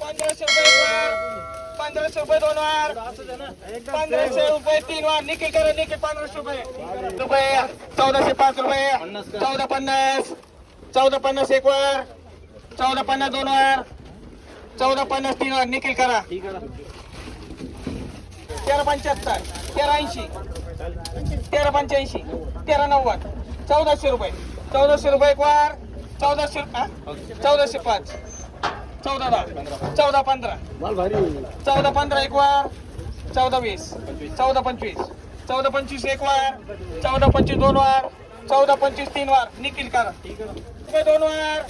1500 रुपये एक वार, 1500 रुपये दोन वार, 1500 रुपये तीन वार. निखिल करा निखिल 1500 रुपये 1405 रुपये 1450, 1450 एक वार, 1450 दोन वार, 1450 तीन वार. निखिल करा 1375, 1380, 1385, 1390, 1400 रुपये 1400 रुपये एक वार, 1400 1405, 1410, 1415, 1415 एक वार, 1420, 1425, 1425 एक वार, 1425 दोन वार, 1425 तीन वार. निखिल करा रुपये दोन वार,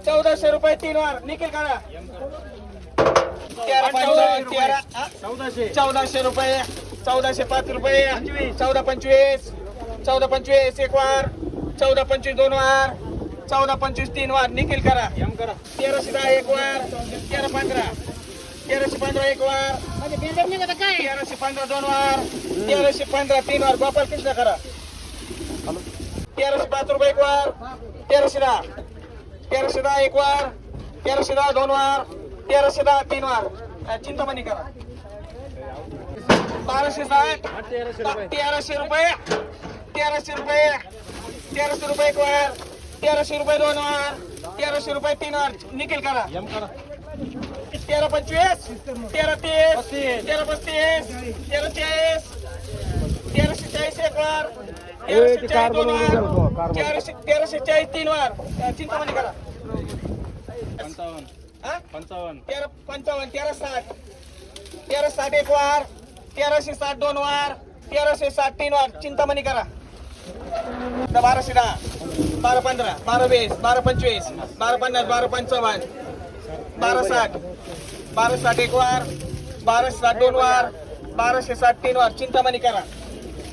1400 रुपये तीन वार. निखिल करा 1400 रुपये, 1405 रुपये, 1425, 1425 एक वार, 1425 दोन वार, 1425 तीन वार. निखिल करा 1310 एक वार, 1315, 1315 एक वार, 1315 दोन वार, 1315 तीन वार. गोपाल कृष्ण करा 1305 रुपये एक वार, 1310, 1310 एक वार, 1310 दोन वार, 1310 तीन वार. चिंतामणी करा 1260, 1300 रुपये, 1300 रुपये, 1300 रुपये एक वार, 1300 रुपये दोन वार, 1300 रुपये तीन वार. निखिल करा 1325, 1330, 1335, 1340, 1340 एक वार, 1340 दोन वार, 1340 तीन वार. चिंतामणी करा 55, 1360, 1360 एक वार, 1360 दोन वार, 1360 तीन वार. चिंतामणी करा 1210, 1215, 1220, 1225, 1250, 1255, 1260, 1260 एक वार, 1260 दोन वार, 1260 तीन वार. चिंतामणी करा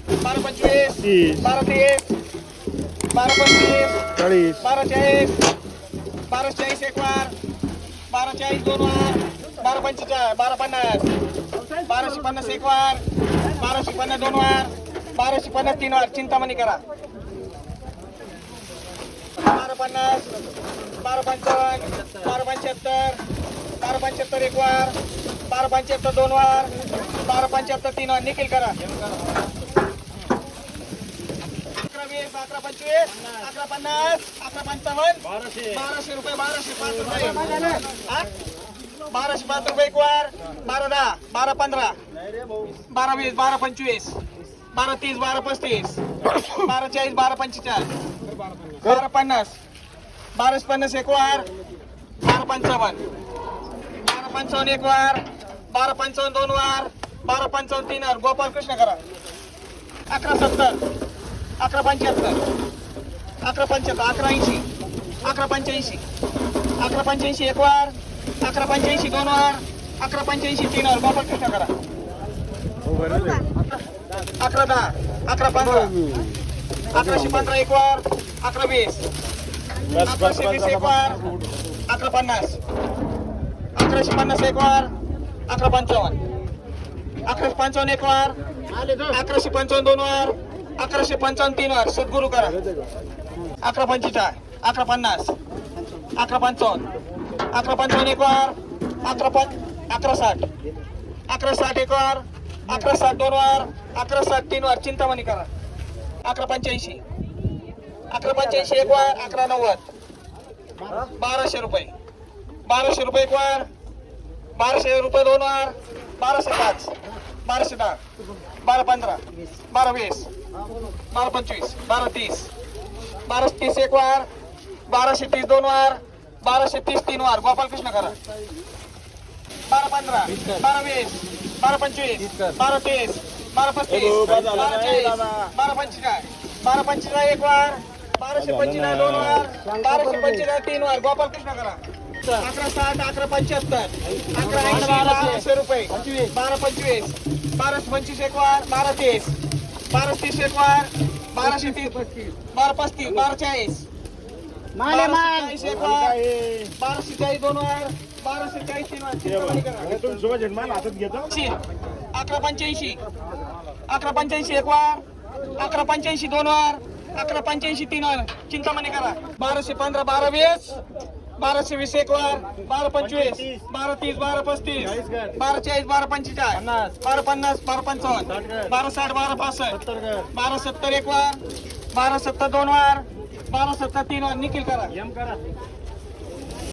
1225, 1230, 1235, 1240, 1240 एक वार, 1240 दोन वार, 1245, 1250, 1250 एक वार, 1250 दोन वार, 1250 तीन वार. चिंतामणी करा 1250, 1255, 1275, 1275 एक वार, 1275 दोन वार, 1275 तीन वार. निखिल करा 1120, 1125, 1150, 1155, 1200 रुपये, 1205 रुपये, 1205 रुपये एक वार, 1210, 1215, 1220, 1225, 1230, 1235, 1240, 1245, 1250, 1250 एक वार, 1255, 1255 एक वार, 1255 दोन वार, 1255 तीन वार. गोपाल कृष्ण करा 1170, 1175, 1175, 1180, 1185, 1185 एक वार, 1185 दोन वार, 1185 तीन वार. गोपाल कृष्ण करा 1110, 1115, 1115 एक वार, 1120, 1120 एक वार, 1150, 1150 एक वार, 1155, 1155 एक वार, 1155 दोन वार, 1155 तीन वार. सद्गुरू करा 1145, 1150, 1155, 1155 एक वार, 1160, 1160 एक वार, 1160 दोन वार, 1160 तीन वार. चिंतामणी करा 1185, 1185 एक वार, 1190, 1200 रुपये, 1200 रुपये एक वार, 1200 रुपये दोन वार, 1205, 1210, 1215, 1220, 1225, 1230, 1230 एक वार, 1230 दोन वार, 1230 तीन वार. गोपाल कृष्ण करा 1215, 1220, 1225, 1230, 1235, 1240, 1245 एक वार, 1245 दोन वार, 1245 तीन वार. गोपाल कृष्ण करा 1160, 1175, 1180, 1200 रुपये, 1225, 1225 एक वार, 1230, 1230 एक वार, 1230, 1235, 1240, 1240 एक वार, 1240 दोन वार, 1240 तीन वार. चिंतामणी करा 1185, 1185 एक वार, 1185 दोन वार, 1185 तीन वार. चिंतामणी करा 1215, 1220, 1220 एक वार 1225 1230 1235 1240 1245 1250 1255 1260 1265 1270 एक वार 1270 दोन वार 1270 तीन वार निखिल करा